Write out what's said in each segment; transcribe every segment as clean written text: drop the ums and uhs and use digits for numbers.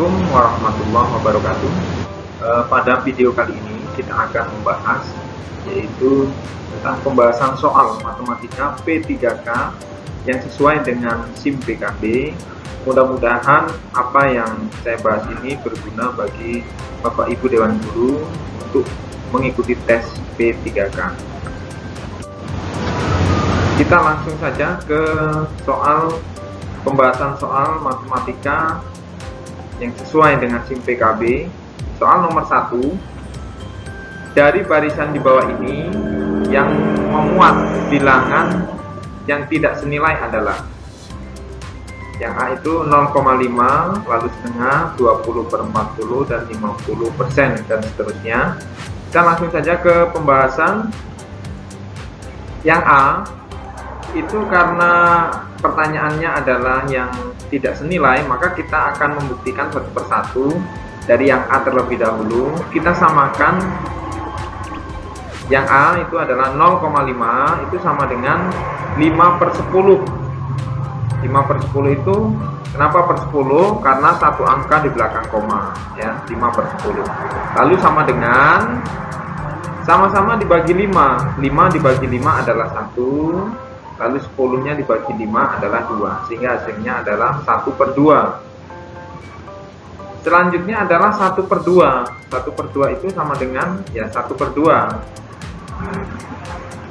Assalamualaikum warahmatullahi wabarakatuh. Pada video kali ini kita akan membahas yaitu tentang pembahasan soal matematika P3K yang sesuai dengan SIM PKB. Mudah-mudahan apa yang saya bahas ini berguna bagi Bapak Ibu Dewan Guru untuk mengikuti tes P3K. Kita langsung saja ke pembahasan soal matematika yang sesuai dengan SIM PKB. Soal nomor 1, dari barisan di bawah ini yang memuat bilangan yang tidak senilai adalah yang A itu 0,5, lalu setengah, 20/40, dan 50%, dan seterusnya. Kita langsung saja ke pembahasan. Yang A itu karena pertanyaannya adalah yang tidak senilai, maka kita akan membuktikan satu persatu. Dari yang A terlebih dahulu, kita samakan. Yang A itu adalah 0,5, itu sama dengan 5/10. 5/10 itu kenapa per 10? Karena satu angka di belakang koma, ya, 5/10. Lalu sama dengan sama-sama dibagi 5. 5 dibagi 5 adalah 1. Lalu 10-nya dibagi 5 adalah 2, sehingga hasilnya adalah 1/2. Selanjutnya adalah 1/2. 1/2 itu sama dengan ya 1/2.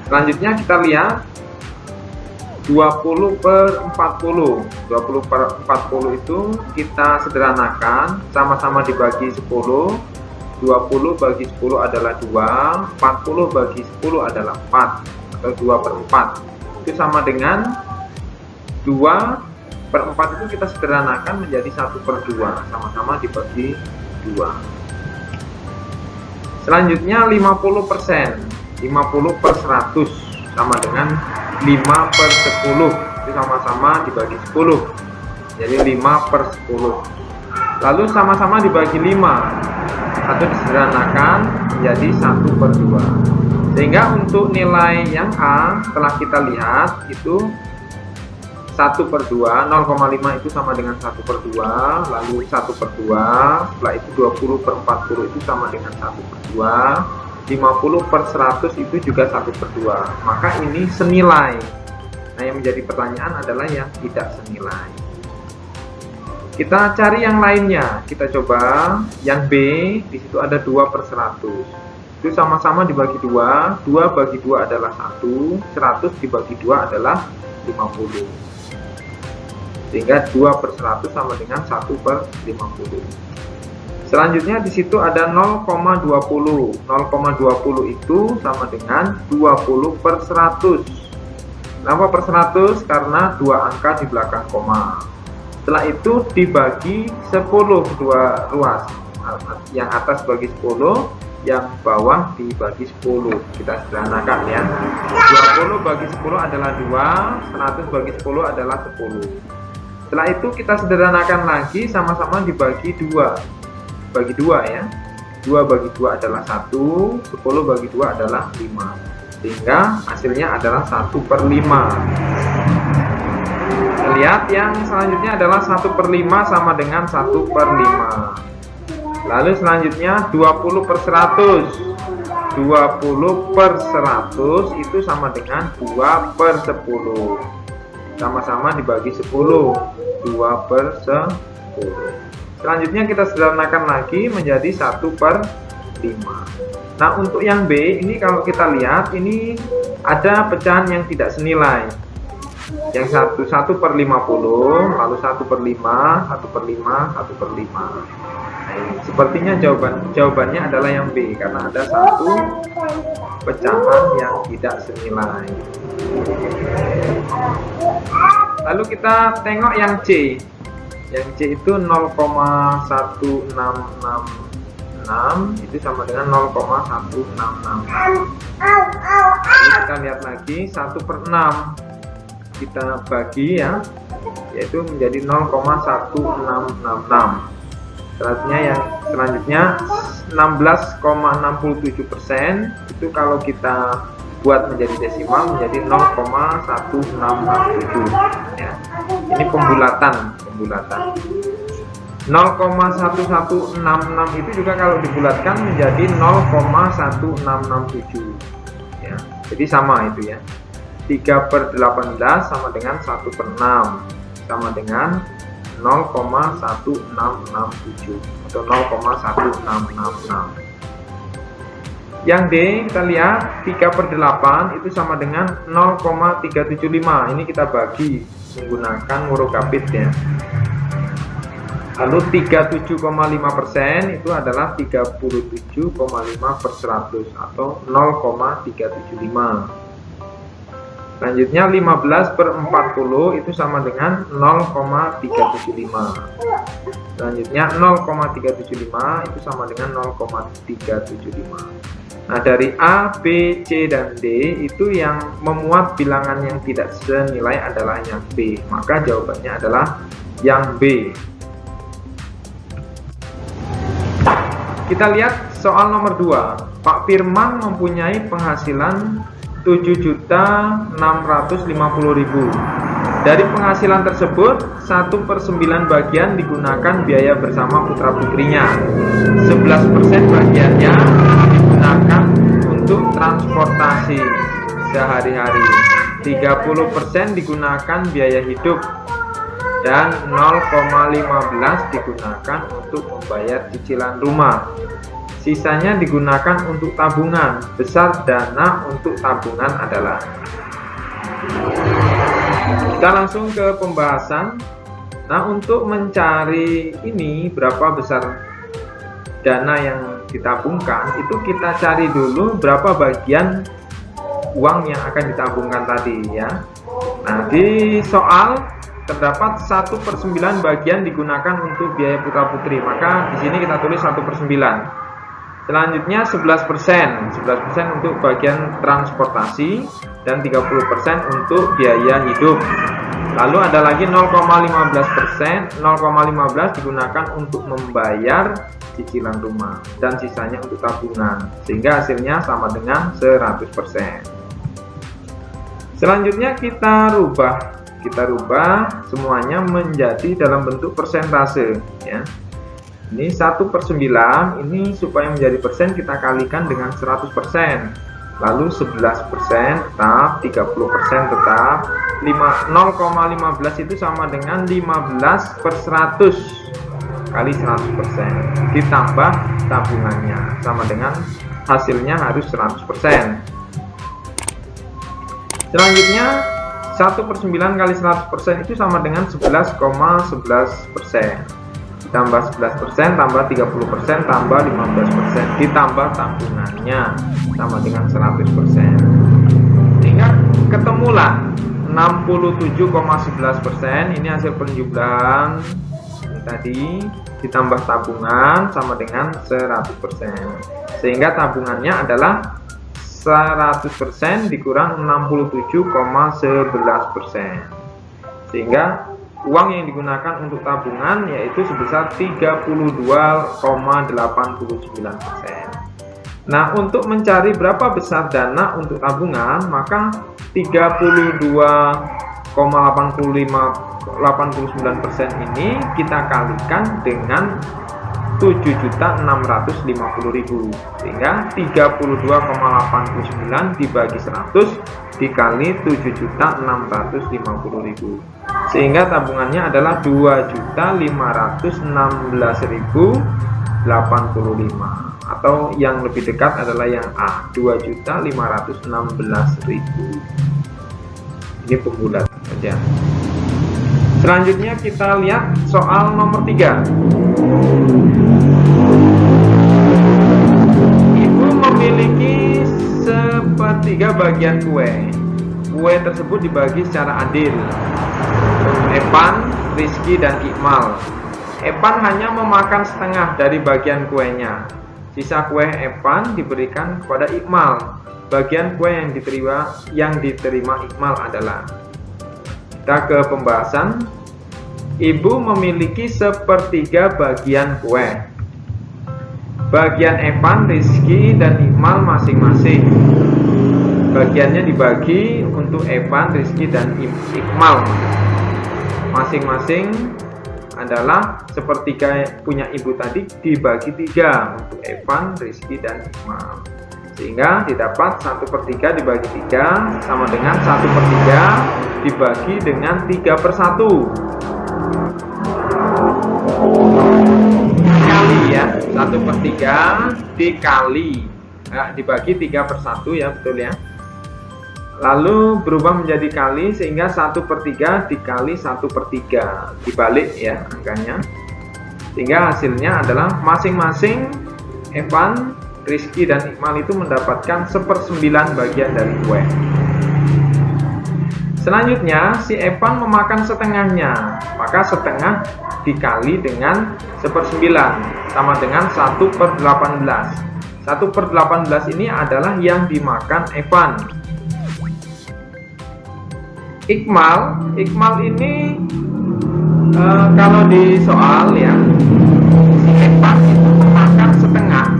Selanjutnya kita lihat 20/40. 20/40 itu kita sederhanakan, sama-sama dibagi 10. 20 bagi 10 adalah 2, 40 bagi 10 adalah 4, atau 2/4. Itu sama dengan 2/4 itu kita sederhanakan menjadi 1/2, sama-sama dibagi 2. Selanjutnya 50%. 50/100 sama dengan 5/10, itu sama-sama dibagi 10, jadi 5/10. Lalu sama-sama dibagi 5 atau disederhanakan menjadi 1/2. Sehingga untuk nilai yang A setelah kita lihat itu 1/2, 0,5 itu sama dengan 1/2, lalu 1/2, setelah itu 20/40 itu sama dengan 1/2, 50/100 itu juga 1/2. Maka ini senilai. Nah, yang menjadi pertanyaan adalah yang tidak senilai. Kita cari yang lainnya. Kita coba yang B, di situ ada 2/100. Itu sama-sama dibagi 2. 2 bagi 2 adalah 1. 100 dibagi 2 adalah 50. Sehingga 2/100 sama dengan 1/50. Selanjutnya di situ ada 0,20. 0,20 itu sama dengan 20/100. Kenapa per 100? Karena dua angka di belakang koma. Setelah itu dibagi 10, dua ruas. Yang atas bagi 10, yang bawah dibagi 10. Kita sederhanakan ya. 20 bagi 10 adalah 2, 100 bagi 10 adalah 10. Setelah itu kita sederhanakan lagi, sama-sama dibagi 2. Bagi 2 ya. 2 bagi 2 adalah 1, 10 bagi 2 adalah 5. Sehingga hasilnya adalah 1/5. Lihat yang selanjutnya adalah 1/5 sama dengan 1/5. Lalu selanjutnya 20/100. 20/100 itu sama dengan 2/10. Sama-sama dibagi 10. 2/10. Selanjutnya kita sederhanakan lagi menjadi 1/5. Nah, untuk yang B ini kalau kita lihat ini ada pecahan yang tidak senilai. Yang 1/50, lalu 1/5, 1/5, 1/5. Nah, ini sepertinya jawabannya adalah yang B karena ada satu pecahan yang tidak senilai. Lalu kita tengok yang C. Yang C itu 0,1666 itu sama dengan 0,1666. Jadi kita lihat lagi 1/6 kita bagi ya, yaitu menjadi 0,1666. Selanjutnya 16,67% itu kalau kita buat menjadi desimal menjadi 0,1667 ya. Ini pembulatan. 0,1166 itu juga kalau dibulatkan menjadi 0,1667 ya. Jadi sama itu ya. 3/18 sama dengan 1/6 sama dengan 0,1667 atau 0,1666. Yang D kita lihat 3/8 itu sama dengan 0,375. Ini kita bagi menggunakan murokabit ya. Lalu 37,5% itu adalah 37,5/100 atau 0,375. Selanjutnya 15/40 itu sama dengan 0,375. Selanjutnya 0,375 itu sama dengan 0,375. Nah, dari A, B, C, dan D itu yang memuat bilangan yang tidak senilai adalah yang B. Maka jawabannya adalah yang B. Kita lihat soal nomor 2. Pak Firman mempunyai penghasilan 7.650.000. Dari penghasilan tersebut 1/9 bagian digunakan biaya bersama putra-putrinya. 11% bagiannya digunakan untuk transportasi sehari-hari. 30% digunakan biaya hidup. Dan 0,15 digunakan untuk membayar cicilan rumah. Sisanya digunakan untuk tabungan. Besar dana untuk tabungan adalah. Kita langsung ke pembahasan. Nah, untuk mencari ini berapa besar dana yang ditabungkan, itu kita cari dulu berapa bagian uang yang akan ditabungkan tadi ya. Nah, di soal terdapat 1/9 bagian digunakan untuk biaya putra-putri, maka di sini kita tulis 1/9. Selanjutnya 11% untuk bagian transportasi dan 30% untuk biaya hidup. Lalu ada lagi 0,15%, 0,15 digunakan untuk membayar cicilan rumah dan sisanya untuk tabungan, sehingga hasilnya sama dengan 100%. Selanjutnya kita rubah semuanya menjadi dalam bentuk persentase ya. Ini 1/9, ini supaya menjadi persen kita kalikan dengan 100%. Lalu 11% tetap, 30% tetap, 0,15 itu sama dengan 15/100 kali 100%. Ditambah tabungannya sama dengan hasilnya harus 100%. Selanjutnya 1/9 kali 100% itu sama dengan 11,11%. Ditambah 11%, tambah 30%, tambah 15%. Ditambah tabungannya sama dengan 100%. Sehingga ketemulah 67,11%. Ini hasil penjumlahan tadi. Ditambah tabungan sama dengan 100%. Sehingga tabungannya adalah 100% dikurang 67,11%. Sehingga uang yang digunakan untuk tabungan yaitu sebesar 32,89%. Nah, untuk mencari berapa besar dana untuk tabungan, maka 32,89% ini kita kalikan dengan 7.650.000, sehingga 32,89 dibagi 100 dikali 7.650.000, sehingga tabungannya adalah 2.516.085, atau yang lebih dekat adalah yang A, 2.516.000. Ini pembulat saja. Selanjutnya kita lihat soal nomor 3. Ibu memiliki 1/3 bagian kue. Kue tersebut dibagi secara adil. Epan, Rizky, dan Iqmal. Epan hanya memakan setengah dari bagian kuenya. Sisa kue Epan diberikan kepada Iqmal. Bagian kue yang diterima Iqmal adalah. Kita ke pembahasan. Ibu memiliki 1/3 bagian kue. Bagian Epan, Rizky, dan Iqmal masing-masing. Bagiannya dibagi untuk Epan, Rizky, dan Iqmal. Masing-masing adalah sepertiga punya ibu tadi dibagi 3 untuk Evan, Rizky, dan Iqmal. Sehingga didapat 1/3 dibagi 3 sama dengan 1/3 dibagi dengan 3/1. Kali ya, 1/3 dikali, dibagi 3/1 ya, betul ya. Lalu berubah menjadi kali sehingga 1/3 dikali 1/3 dibalik ya angkanya, sehingga hasilnya adalah masing-masing Evan, Rizky, dan Iqmal itu mendapatkan 1/9 bagian dari kue. Selanjutnya si Evan memakan setengahnya, maka setengah dikali dengan 1/9 sama dengan 1/18. 1/18 ini adalah yang dimakan Evan. Iqmal ini kalau di soal ya, si Evan itu memakan setengah,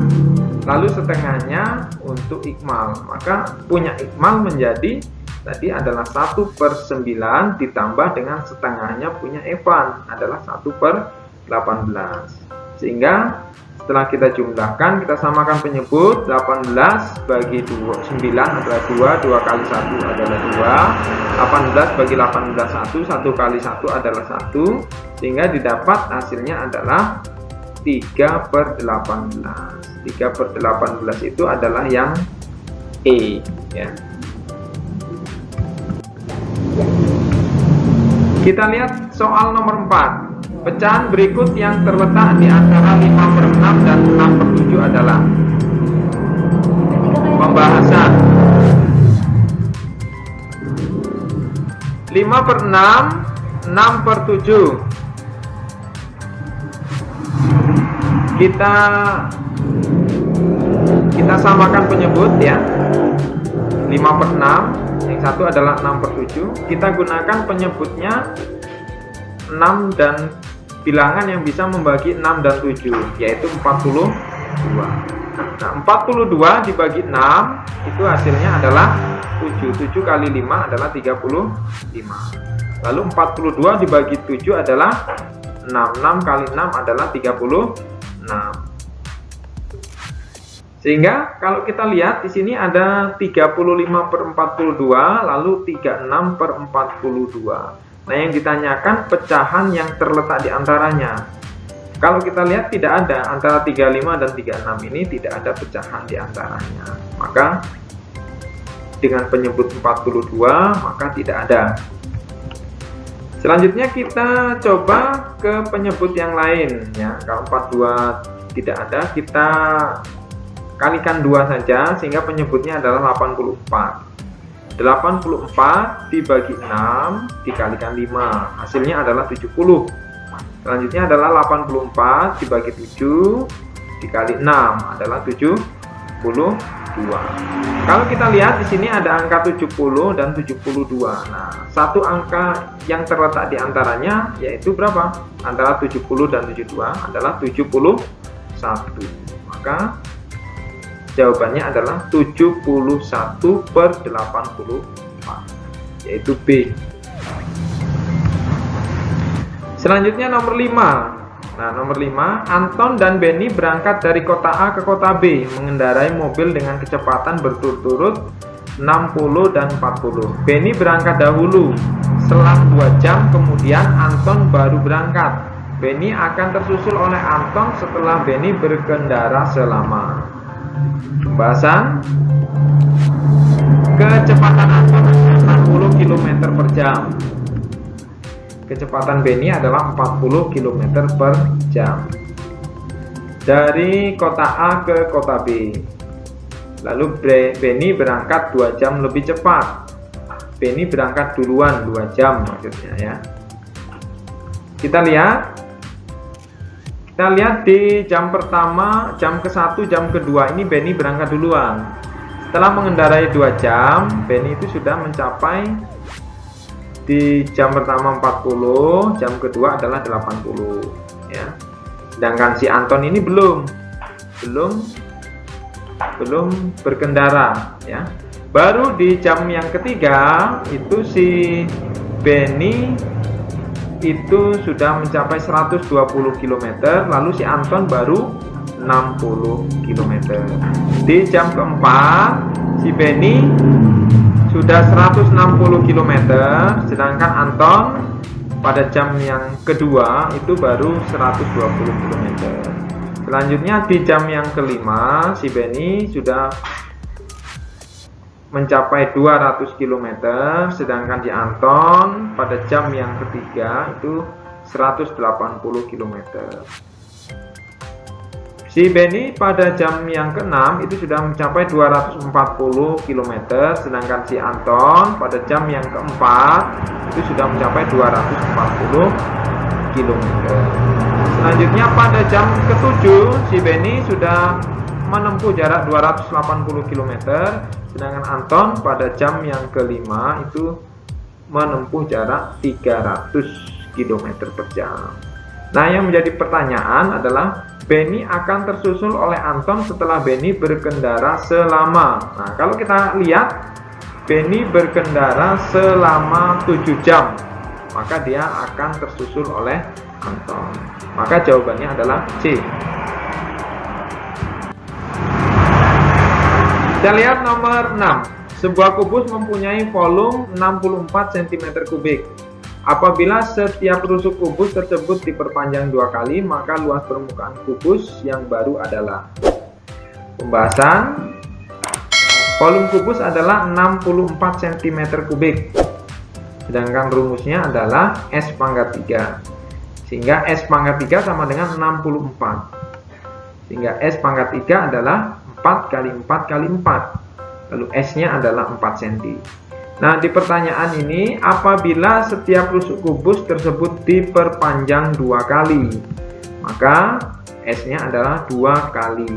lalu setengahnya untuk Iqmal, maka punya Iqmal menjadi tadi adalah 1/9 ditambah dengan setengahnya punya Evan adalah 1/18. Sehingga setelah kita jumlahkan, kita samakan penyebut. 18 bagi 9 adalah 2 kali 1 adalah 2. 18 bagi 18 1 kali 1 adalah 1. Sehingga didapat hasilnya adalah 3/18. 3/18 itu adalah yang E ya. Kita lihat soal nomor 4. Pecahan berikut yang terletak di antara 5/6 dan 6/7 adalah pembahasan. 5/6, 6/7. Kita samakan penyebut ya. 5/6, yang satu adalah 6/7. Kita gunakan penyebutnya 6 dan bilangan yang bisa membagi 6 dan 7, yaitu 42. Nah, 42 dibagi 6 itu hasilnya adalah 7. 7 kali 5 adalah 35. Lalu 42 dibagi 7 adalah 6. 6 kali 6 adalah 36. Sehingga kalau kita lihat di sini ada 35/42, lalu 36/42. Nah, yang ditanyakan pecahan yang terletak di antaranya. Kalau kita lihat tidak ada, antara 35 dan 36 ini tidak ada pecahan di antaranya. Maka dengan penyebut 42 maka tidak ada. Selanjutnya kita coba ke penyebut yang lain ya. Kalau 42 tidak ada, kita kalikan 2 saja sehingga penyebutnya adalah 84. 84 dibagi 6 dikalikan 5, hasilnya adalah 70. Selanjutnya adalah 84 dibagi 7 dikali 6 adalah 72. Kalau kita lihat di sini ada angka 70 dan 72. Nah, satu angka yang terletak di antaranya yaitu berapa? Antara 70 dan 72 adalah 71. Maka jawabannya adalah 71/84, yaitu B. Selanjutnya nomor 5. Nah, nomor 5, Anton dan Benny berangkat dari kota A ke kota B mengendarai mobil dengan kecepatan berturut-turut 60 dan 40. Benny berangkat dahulu. Selang 2 jam kemudian Anton baru berangkat. Benny akan tersusul oleh Anton setelah Benny berkendara selama. Pembahasan. Kecepatan Anton 60 km per jam. Kecepatan Benny adalah 40 km per jam. Dari kota A ke kota B. Lalu Benny berangkat 2 jam lebih cepat. Benny berangkat duluan 2 jam maksudnya ya. Kita lihat di jam pertama, jam ke-1, jam kedua ini Benny berangkat duluan. Setelah mengendarai 2 jam, Benny itu sudah mencapai di jam pertama 40, jam kedua adalah 80 ya. Sedangkan si Anton ini belum berkendara ya. Baru di jam yang ketiga itu si Benny itu sudah mencapai 120 km, lalu si Anton baru 60 km. Di jam keempat si Benny sudah 160 km, sedangkan Anton pada jam yang kedua itu baru 120 km. Selanjutnya di jam yang kelima si Benny sudah mencapai 200 km, sedangkan di Anton pada jam yang ketiga itu 180 km. Si Benny pada jam yang keenam itu sudah mencapai 240 km, sedangkan si Anton pada jam yang keempat itu sudah mencapai 240 km. Selanjutnya pada jam ketujuh si Benny sudah menempuh jarak 280 km, sedangkan Anton pada jam yang kelima itu menempuh jarak 300 km per jam. Nah, yang menjadi pertanyaan adalah Benny akan tersusul oleh Anton setelah Benny berkendara selama. Nah, kalau kita lihat Benny berkendara selama 7 jam, maka dia akan tersusul oleh Anton. Maka jawabannya adalah C. Kita lihat nomor 6. Sebuah kubus mempunyai volume 64 cm3. Apabila setiap rusuk kubus tersebut diperpanjang 2 kali, maka luas permukaan kubus yang baru adalah. Pembahasan. Volume kubus adalah 64 cm3. Sedangkan rumusnya adalah S pangkat 3. Sehingga S pangkat 3 sama dengan 64. Sehingga S pangkat 3 adalah 4 kali 4 kali 4, lalu S-nya adalah 4 cm. Nah, di pertanyaan ini, apabila setiap rusuk kubus tersebut diperpanjang 2 kali, maka S-nya adalah 2 kali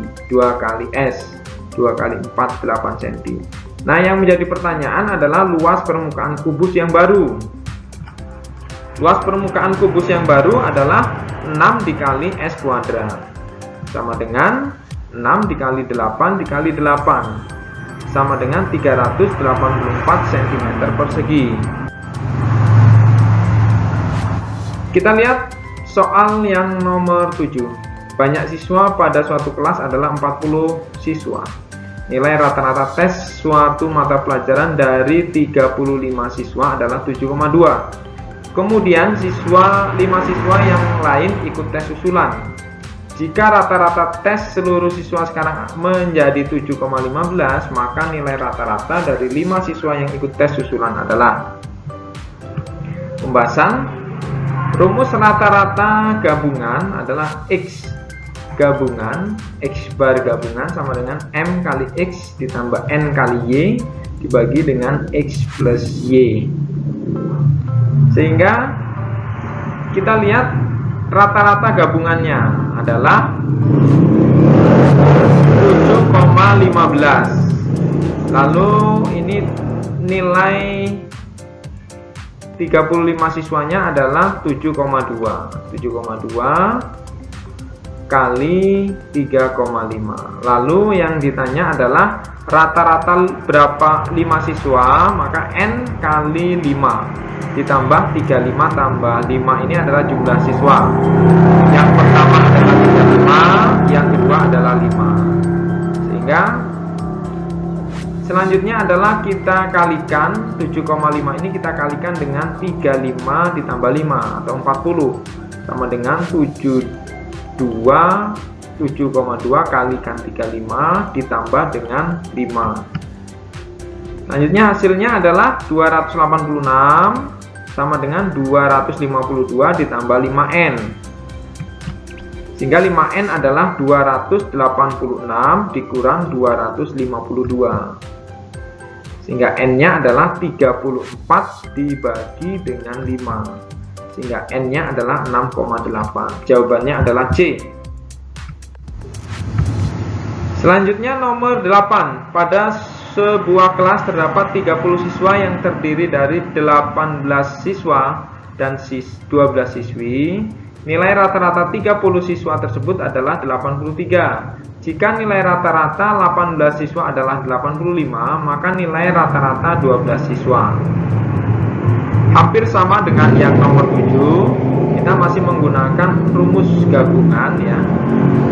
S, 2 kali 4, 8 cm. Nah, yang menjadi pertanyaan adalah luas permukaan kubus yang baru. Luas permukaan kubus yang baru adalah 6 dikali S kuadrat, sama dengan 6 dikali 8 dikali 8, sama dengan 384 cm persegi. Kita lihat soal yang nomor 7. Banyak siswa pada suatu kelas adalah 40 siswa. Nilai rata-rata tes suatu mata pelajaran dari 35 siswa adalah 7,2. Kemudian 5 siswa yang lain ikut tes susulan. Jika rata-rata tes seluruh siswa sekarang menjadi 7,15, maka nilai rata-rata dari 5 siswa yang ikut tes susulan adalah. Pembahasan. Rumus rata-rata gabungan adalah X gabungan, X bar gabungan sama dengan M kali X ditambah N kali Y dibagi dengan X plus Y. Sehingga kita lihat rata-rata gabungannya adalah 7,15. Lalu ini nilai 35 siswanya adalah 7,2 kali 3,5. Lalu yang ditanya adalah rata-rata berapa 5 siswa, maka N kali 5 ditambah 35 tambah 5 ini adalah jumlah siswa. Yang pertama adalah 35, yang kedua adalah 5. Sehingga selanjutnya adalah kita kalikan 7,5 ini kita kalikan dengan 35 ditambah 5 atau 40 sama dengan 7,2 kalikan 35 ditambah dengan 5. Selanjutnya hasilnya adalah 286 sama dengan 252 ditambah 5N. Sehingga 5N adalah 286 dikurang 252. Sehingga N-nya adalah 34 dibagi dengan 5. Sehingga N-nya adalah 6,8. Jawabannya adalah C. Selanjutnya nomor 8. Pada sebuah kelas terdapat 30 siswa yang terdiri dari 18 siswa dan 12 siswi. Nilai rata-rata 30 siswa tersebut adalah 83. Jika nilai rata-rata 18 siswa adalah 85, maka nilai rata-rata 12 siswa hampir sama dengan yang nomor 7. Kita masih menggunakan rumus gabungan ya.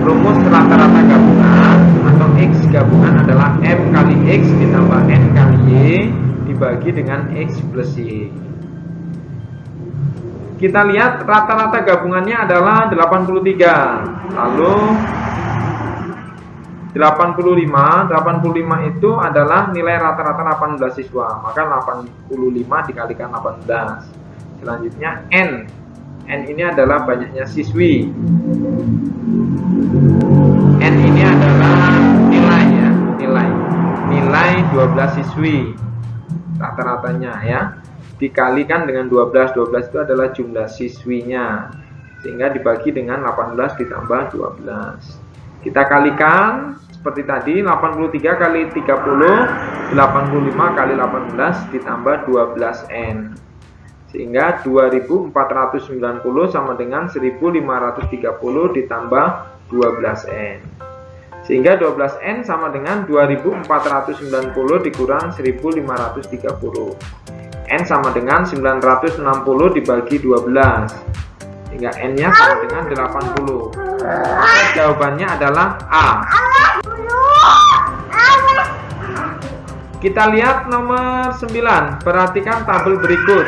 Rumus rata-rata gabungan atau X gabungan adalah M kali X ditambah N kali Y dibagi dengan X plus Y. Kita lihat rata-rata gabungannya adalah 83. Lalu 85 itu adalah nilai rata-rata 18 siswa. Maka 85 dikalikan 18. Selanjutnya N. N ini adalah banyaknya siswi. N ini adalah nilai ya, nilai 12 siswi rata-ratanya ya, dikalikan dengan 12 itu adalah jumlah siswinya, sehingga dibagi dengan 18 ditambah 12. Kita kalikan seperti tadi, 83 kali 30, 85 kali 18 ditambah 12N, sehingga 2490 sama dengan 1530 ditambah 12N, sehingga 12N sama dengan 2490 dikurang 1530. N sama dengan 960 dibagi 12, sehingga N nya sama dengan 80. Jawabannya adalah A. Kita lihat nomor 9. Perhatikan tabel berikut.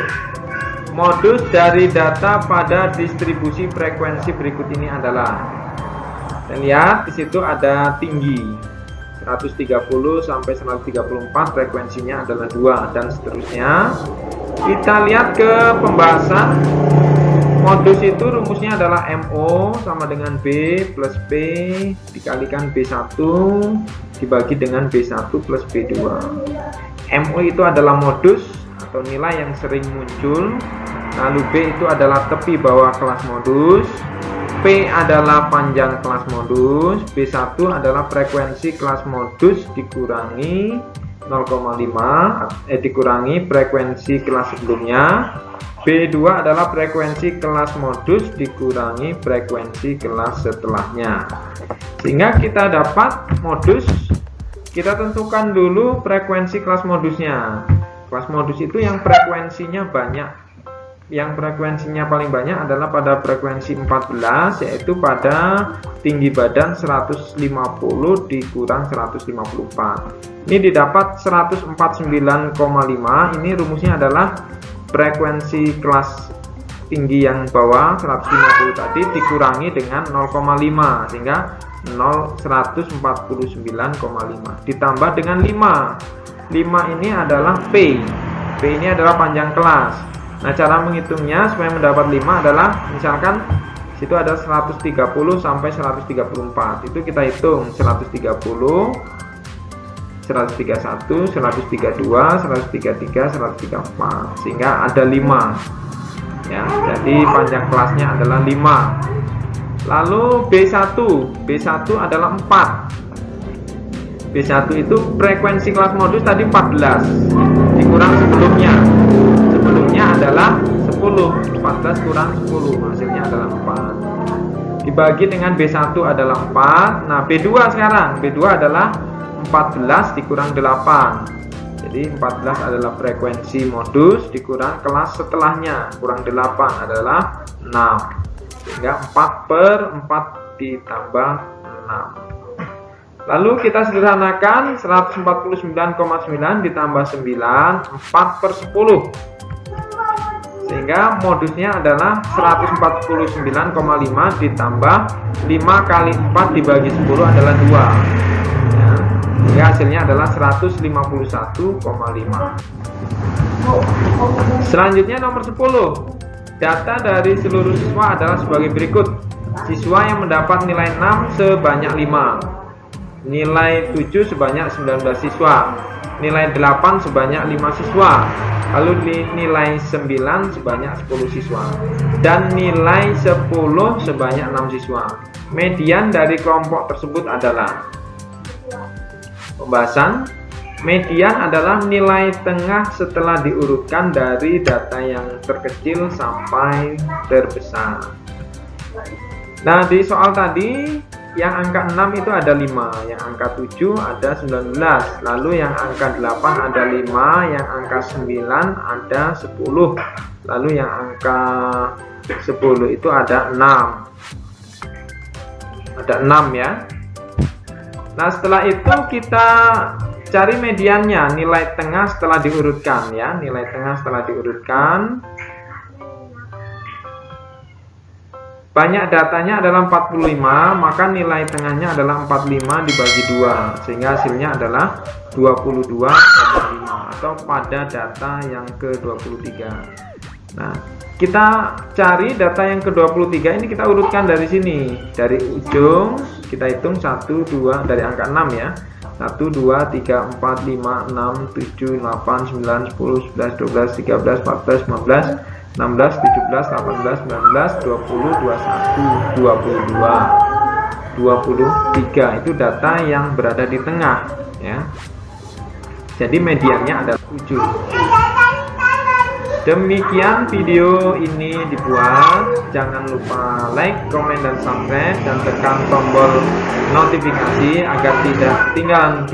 Modus dari data pada distribusi frekuensi berikut ini adalah, dan lihat di situ ada tinggi 130 sampai 134, frekuensinya adalah 2 dan seterusnya. Kita lihat ke pembahasan. Modus itu rumusnya adalah MO sama dengan B plus P dikalikan B1 dibagi dengan B1 plus B2. MO itu adalah modus atau nilai yang sering muncul. Lalu B itu adalah tepi bawah kelas modus. P adalah panjang kelas modus. B1 adalah frekuensi kelas modus dikurangi 0,5 dikurangi frekuensi kelas sebelumnya. B2 adalah frekuensi kelas modus dikurangi frekuensi kelas setelahnya. Sehingga kita dapat modus, kita tentukan dulu frekuensi kelas modusnya. Kelas modus itu yang frekuensinya banyak. Yang frekuensinya paling banyak adalah pada frekuensi 14, yaitu pada tinggi badan 150 dikurang 154. Ini didapat 149,5. Ini rumusnya adalah frekuensi kelas tinggi yang bawah 150 tadi dikurangi dengan 0,5 sehingga 149,5 ditambah dengan 5 ini adalah P ini adalah panjang kelas. Nah, cara menghitungnya supaya mendapat 5 adalah misalkan situ ada 130 sampai 134, itu kita hitung 130, 131, 132, 133, 134, sehingga ada 5 ya. Jadi panjang kelasnya adalah 5. Lalu B1 adalah 4. B1 itu frekuensi kelas modus tadi 14 dikurang sebelumnya adalah 10. 14 kurang 10 hasilnya adalah 4 dibagi dengan B1 adalah 4. Nah, B2 sekarang, B2 adalah 14 dikurang 8. Jadi 14 adalah frekuensi modus dikurang kelas setelahnya, kurang 8 adalah 6. Sehingga 4/4 ditambah 6. Lalu kita sederhanakan 149,9 ditambah 9, 4/10. Sehingga modusnya adalah 149,5 ditambah 5 kali 4 dibagi 10 adalah 2. Sehingga hasilnya adalah 151,5. Selanjutnya nomor 10. Data dari seluruh siswa adalah sebagai berikut. Siswa yang mendapat nilai 6 sebanyak 5, nilai 7 sebanyak 19 siswa, nilai 8 sebanyak 5 siswa, lalu nilai 9 sebanyak 10 siswa, dan nilai 10 sebanyak 6 siswa. Median dari kelompok tersebut adalah, pembahasan, median adalah nilai tengah setelah diurutkan dari data yang terkecil sampai terbesar. Nah, di soal tadi yang angka 6 itu ada 5, yang angka 7 ada 19, lalu yang angka 8 ada 5, yang angka 9 ada 10, lalu yang angka 10 itu ada 6. Ada 6 ya. Nah, setelah itu kita cari mediannya, nilai tengah setelah diurutkan ya, nilai tengah setelah diurutkan. Banyak datanya adalah 45, maka nilai tengahnya adalah 45 dibagi 2, sehingga hasilnya adalah 22,5 atau pada data yang ke-23. Nah, kita cari data yang ke-23 ini, kita urutkan dari sini. Dari ujung kita hitung 1, 2, dari angka 6 ya. 1, 2, 3, 4, 5, 6, 7, 8, 9, 10, 11, 12, 13, 14, 15, 16, 17, 18, 19, 20, 21, 22, 23. Itu data yang berada di tengah ya. Jadi mediannya adalah 7. Demikian video ini dibuat. Jangan lupa like, komen, dan subscribe, dan tekan tombol notifikasi agar tidak ketinggalan